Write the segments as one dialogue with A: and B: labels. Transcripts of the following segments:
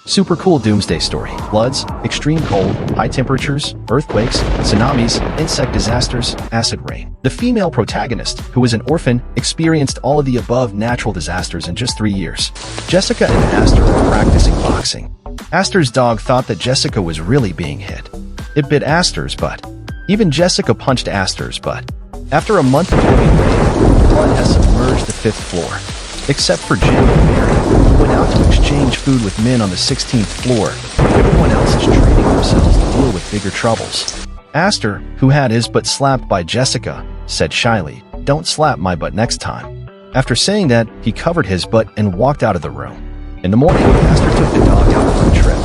A: Super cool doomsday story. Floods, extreme cold, high temperatures, earthquakes, tsunamis, insect disasters, acid rain. The female protagonist, who was an orphan, experienced all of the above natural disasters in just 3 years. Jessica and Aster were practicing boxing. Aster's dog thought that Jessica was really being hit. It bit Aster's butt. Even Jessica punched Aster's butt. After a month of heavy rain, flood has submerged the 5th floor. Except for Jim and Mary, who went out to exchange food with men on the 16th floor. Everyone else is training themselves to deal with bigger troubles. Aster, who had his butt slapped by Jessica, said shyly, "Don't slap my butt next time." After saying that, he covered his butt and walked out of the room. In the morning, Aster took the dog out for a trip.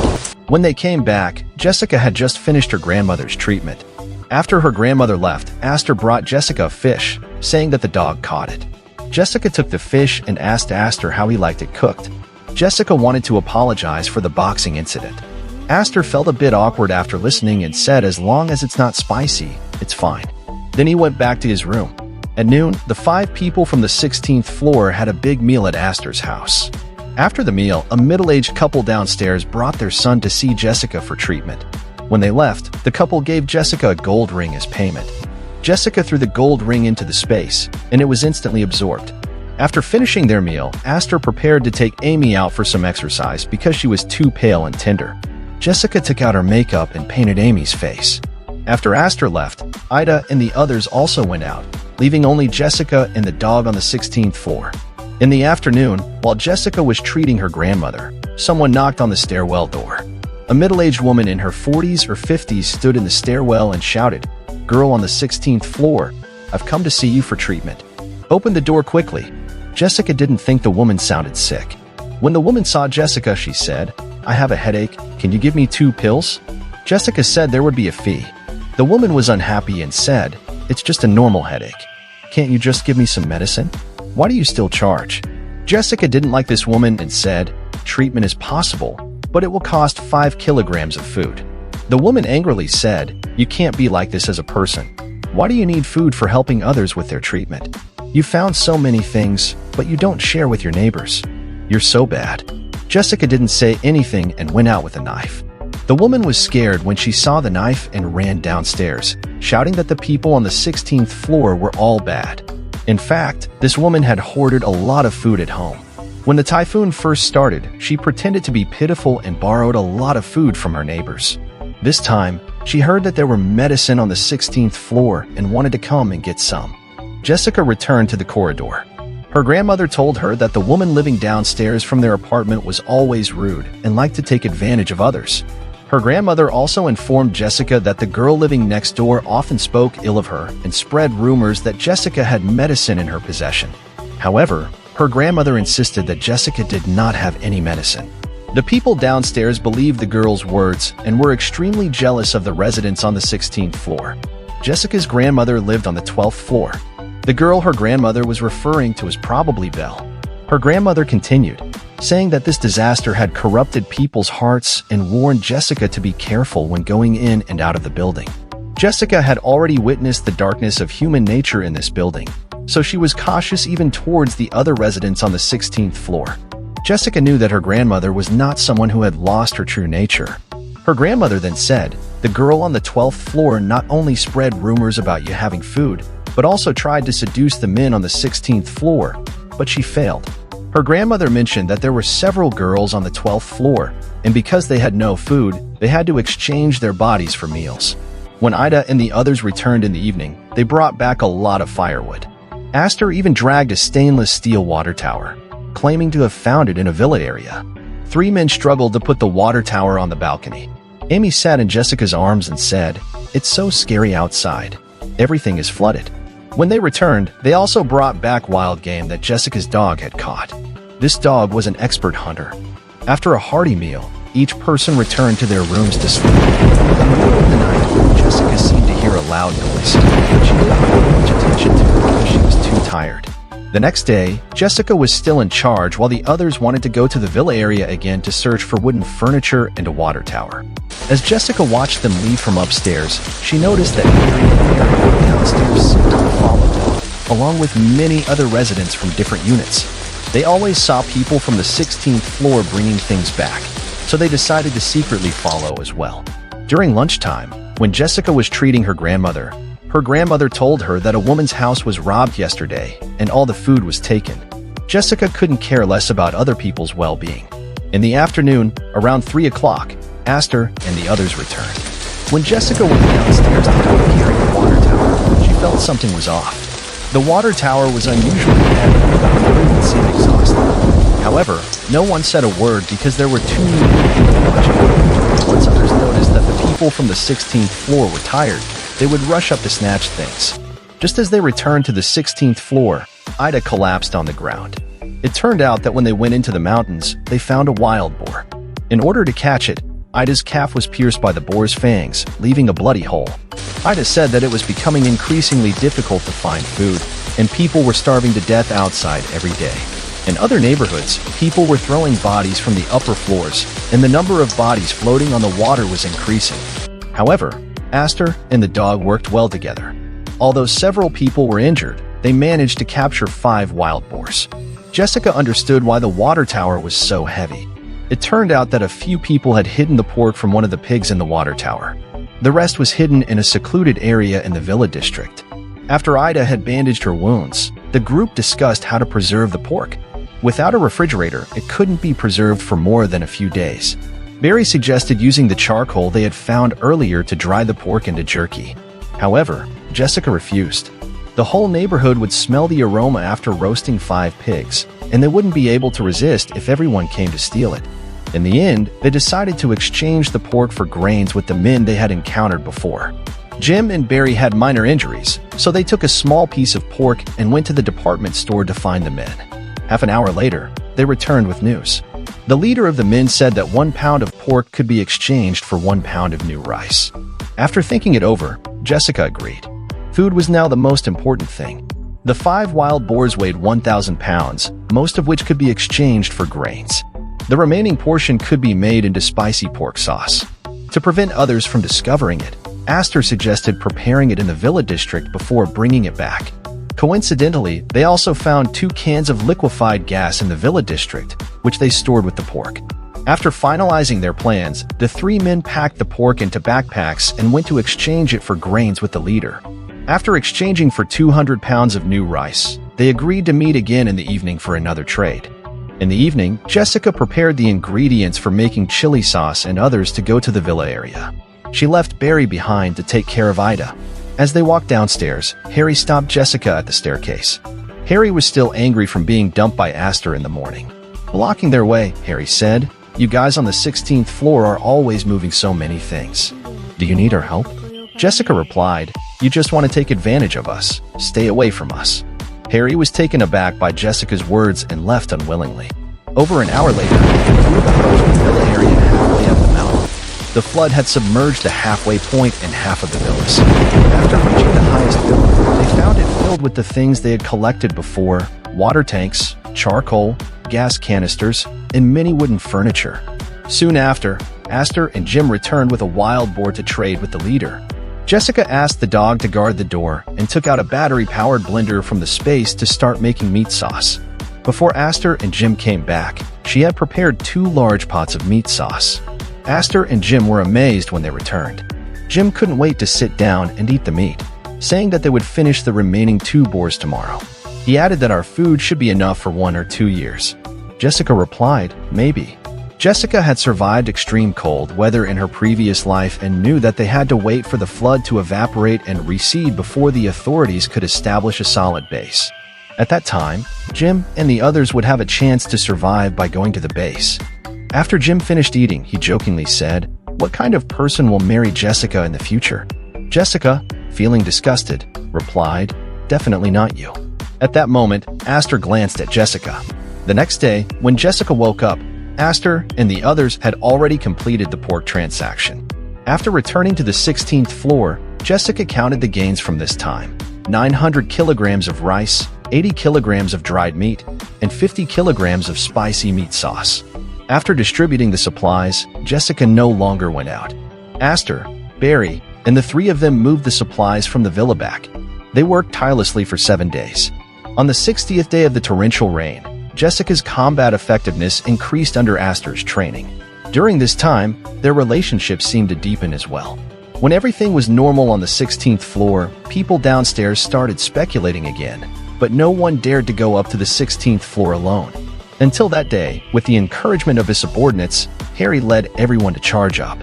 A: When they came back, Jessica had just finished her grandmother's treatment. After her grandmother left, Aster brought Jessica a fish, saying that the dog caught it. Jessica took the fish and asked Aster how he liked it cooked. Jessica wanted to apologize for the boxing incident. Aster felt a bit awkward after listening and said as long as it's not spicy, it's fine. Then he went back to his room. At noon, the 5 people from the 16th floor had a big meal at Aster's house. After the meal, a middle-aged couple downstairs brought their son to see Jessica for treatment. When they left, the couple gave Jessica a gold ring as payment. Jessica threw the gold ring into the space, and it was instantly absorbed. After finishing their meal, Aster prepared to take Amy out for some exercise because she was too pale and tender. Jessica took out her makeup and painted Amy's face. After Aster left, Ida and the others also went out, leaving only Jessica and the dog on the 16th floor. In the afternoon, while Jessica was treating her grandmother, someone knocked on the stairwell door. A middle-aged woman in her 40s or 50s stood in the stairwell and shouted, "Girl on the 16th floor, I've come to see you for treatment. Open the door quickly." Jessica didn't think the woman sounded sick. When the woman saw Jessica, she said, "I have a headache. Can you give me 2 pills?" Jessica said there would be a fee. The woman was unhappy and said, "It's just a normal headache. Can't you just give me some medicine? Why do you still charge?" Jessica didn't like this woman and said, "Treatment is possible, but it will cost 5 kilograms of food." The woman angrily said, "You can't be like this as a person. Why do you need food for helping others with their treatment? You found so many things, but you don't share with your neighbors. You're so bad." Jessica didn't say anything and went out with a knife. The woman was scared when she saw the knife and ran downstairs, shouting that the people on the 16th floor were all bad. In fact, this woman had hoarded a lot of food at home. When the typhoon first started, she pretended to be pitiful and borrowed a lot of food from her neighbors. This time, she heard that there were medicine on the 16th floor and wanted to come and get some. Jessica returned to the corridor. Her grandmother told her that the woman living downstairs from their apartment was always rude and liked to take advantage of others. Her grandmother also informed Jessica that the girl living next door often spoke ill of her and spread rumors that Jessica had medicine in her possession. However, her grandmother insisted that Jessica did not have any medicine. The people downstairs believed the girl's words and were extremely jealous of the residents on the 16th floor. Jessica's grandmother lived on the 12th floor. The girl her grandmother was referring to was probably Belle. Her grandmother continued, saying that this disaster had corrupted people's hearts and warned Jessica to be careful when going in and out of the building. Jessica had already witnessed the darkness of human nature in this building, so she was cautious even towards the other residents on the 16th floor. Jessica knew that her grandmother was not someone who had lost her true nature. Her grandmother then said, "The girl on the 12th floor not only spread rumors about you having food, but also tried to seduce the men on the 16th floor, but she failed." Her grandmother mentioned that there were several girls on the 12th floor, and because they had no food, they had to exchange their bodies for meals. When Ida and the others returned in the evening, they brought back a lot of firewood. Aster even dragged a stainless steel water tower, claiming to have found it in a villa area. 3 men struggled to put the water tower on the balcony. Amy sat in Jessica's arms and said, "It's so scary outside. Everything is flooded." When they returned, they also brought back wild game that Jessica's dog had caught. This dog was an expert hunter. After a hearty meal, each person returned to their rooms to sleep. In the middle of the night, Jessica seemed to hear a loud noise, but she did not pay much attention to it because she was too tired. The next day, Jessica was still in charge while the others wanted to go to the villa area again to search for wooden furniture and a water tower. As Jessica watched them leave from upstairs, she noticed that Mary and Mary from downstairs seemed to follow them, along with many other residents from different units. They always saw people from the 16th floor bringing things back, so they decided to secretly follow as well. During lunchtime, when Jessica was treating her grandmother told her that a woman's house was robbed yesterday and all the food was taken. Jessica couldn't care less about other people's well-being. In the afternoon, around 3 o'clock, Aster and the others returned. When Jessica went downstairs to go carry the water tower, she felt something was off. The water tower was unusually heavy, and everyone seemed exhausted. However, no one said a word because there were too many people watching. Once others noticed that the people from the 16th floor were tired, they would rush up to snatch things. Just as they returned to the 16th floor, Ida collapsed on the ground. It turned out that when they went into the mountains, they found a wild boar. In order to catch it, Ida's calf was pierced by the boar's fangs, leaving a bloody hole. Ida said that it was becoming increasingly difficult to find food, and people were starving to death outside every day. In other neighborhoods, people were throwing bodies from the upper floors, and the number of bodies floating on the water was increasing. However, Aster and the dog worked well together. Although several people were injured, they managed to capture 5 wild boars. Jessica understood why the water tower was so heavy. It turned out that a few people had hidden the pork from one of the pigs in the water tower. The rest was hidden in a secluded area in the Villa district. After Ida had bandaged her wounds, the group discussed how to preserve the pork. Without a refrigerator, it couldn't be preserved for more than a few days. Barry suggested using the charcoal they had found earlier to dry the pork into jerky. However, Jessica refused. The whole neighborhood would smell the aroma after roasting 5 pigs, and they wouldn't be able to resist if everyone came to steal it. In the end, they decided to exchange the pork for grains with the men they had encountered before. Jim and Barry had minor injuries, so they took a small piece of pork and went to the department store to find the men. Half an hour later, they returned with news. The leader of the men said that 1 pound of pork could be exchanged for 1 pound of new rice. After thinking it over, Jessica agreed. Food was now the most important thing. The 5 wild boars weighed 1,000 pounds, most of which could be exchanged for grains. The remaining portion could be made into spicy pork sauce. To prevent others from discovering it, Aster suggested preparing it in the Villa district before bringing it back. Coincidentally, they also found 2 cans of liquefied gas in the Villa district, which they stored with the pork. After finalizing their plans, the 3 men packed the pork into backpacks and went to exchange it for grains with the leader. After exchanging for 200 pounds of new rice, they agreed to meet again in the evening for another trade. In the evening, Jessica prepared the ingredients for making chili sauce and others to go to the villa area. She left Barry behind to take care of Ida. As they walked downstairs, Harry stopped Jessica at the staircase. Harry was still angry from being dumped by Aster in the morning. Blocking their way, Harry said, "You guys on the 16th floor are always moving so many things. Do you need our help?" Jessica replied, "You just want to take advantage of us. Stay away from us." Harry was taken aback by Jessica's words and left unwillingly. Over an hour later, the group approached the villa area halfway up the mountain. The flood had submerged the halfway point and half of the villas. After reaching the highest villa, they found it filled with the things they had collected before: water tanks, charcoal, gas canisters, and many wooden furniture. Soon after, Aster and Jim returned with a wild boar to trade with the leader. Jessica asked the dog to guard the door and took out a battery-powered blender from the space to start making meat sauce. Before Aster and Jim came back, she had prepared 2 large pots of meat sauce. Aster and Jim were amazed when they returned. Jim couldn't wait to sit down and eat the meat, saying that they would finish the remaining 2 boars tomorrow. He added that our food should be enough for 1 or 2 years. Jessica replied, "Maybe." Jessica had survived extreme cold weather in her previous life and knew that they had to wait for the flood to evaporate and recede before the authorities could establish a solid base. At that time, Jim and the others would have a chance to survive by going to the base. After Jim finished eating, he jokingly said, "What kind of person will marry Jessica in the future?" Jessica, feeling disgusted, replied, "Definitely not you." At that moment, Aster glanced at Jessica. The next day, when Jessica woke up, Aster and the others had already completed the pork transaction. After returning to the 16th floor, Jessica counted the gains from this time: 900 kilograms of rice, 80 kilograms of dried meat, and 50 kilograms of spicy meat sauce. After distributing the supplies, Jessica no longer went out. Aster, Barry, and the 3 of them moved the supplies from the villa back. They worked tirelessly for 7 days. On the 60th day of the torrential rain, Jessica's combat effectiveness increased under Aster's training. During this time, their relationship seemed to deepen as well. When everything was normal on the 16th floor, people downstairs started speculating again, but no one dared to go up to the 16th floor alone. Until that day, with the encouragement of his subordinates, Harry led everyone to charge up.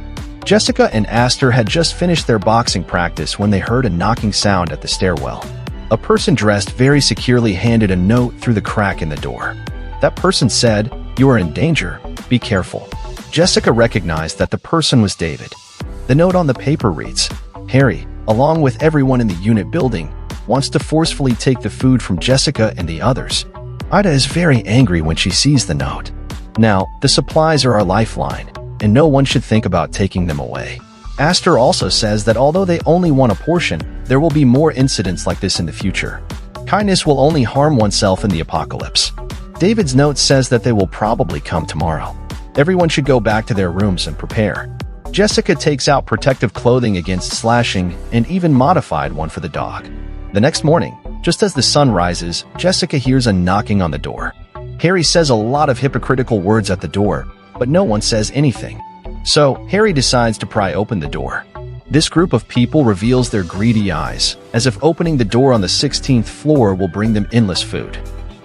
A: Jessica and Aster had just finished their boxing practice when they heard a knocking sound at the stairwell. A person dressed very securely handed a note through the crack in the door. That person said, "You are in danger. Be careful." Jessica recognized that the person was David. The note on the paper reads, "Harry, along with everyone in the unit building, wants to forcefully take the food from Jessica and the others. Ida is very angry when she sees the note. Now, the supplies are our lifeline, and no one should think about taking them away." Aster also says that although they only want a portion, there will be more incidents like this in the future. Kindness will only harm oneself in the apocalypse. David's note says that they will probably come tomorrow. Everyone should go back to their rooms and prepare. Jessica takes out protective clothing against slashing and even modified one for the dog. The next morning, just as the sun rises, Jessica hears a knocking on the door. Harry says a lot of hypocritical words at the door, but no one says anything. So, Harry decides to pry open the door. This group of people reveals their greedy eyes, as if opening the door on the 16th floor will bring them endless food.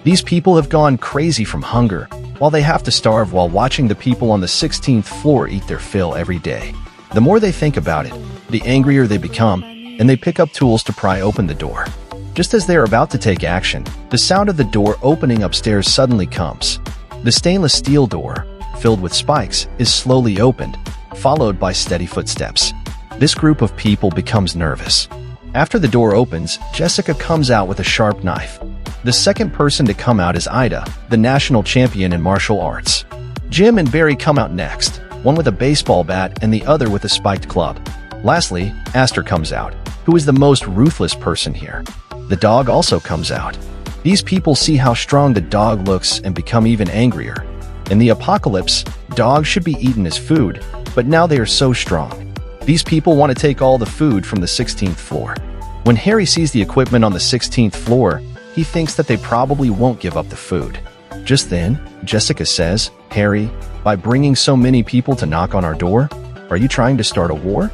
A: These people have gone crazy from hunger, while they have to starve while watching the people on the 16th floor eat their fill every day. The more they think about it, the angrier they become, and they pick up tools to pry open the door. Just as they are about to take action, the sound of the door opening upstairs suddenly comes. The stainless steel door, filled with spikes, is slowly opened, followed by steady footsteps. This group of people becomes nervous. After the door opens, Jessica comes out with a sharp knife. The second person to come out is Ida, the national champion in martial arts. Jim and Barry come out next, one with a baseball bat and the other with a spiked club. Lastly, Aster comes out, who is the most ruthless person here. The dog also comes out. These people see how strong the dog looks and become even angrier. In the apocalypse, dogs should be eaten as food, but now they are so strong. These people want to take all the food from the 16th floor. When Harry sees the equipment on the 16th floor, he thinks that they probably won't give up the food. Just then, Jessica says, "Harry, by bringing so many people to knock on our door, are you trying to start a war?"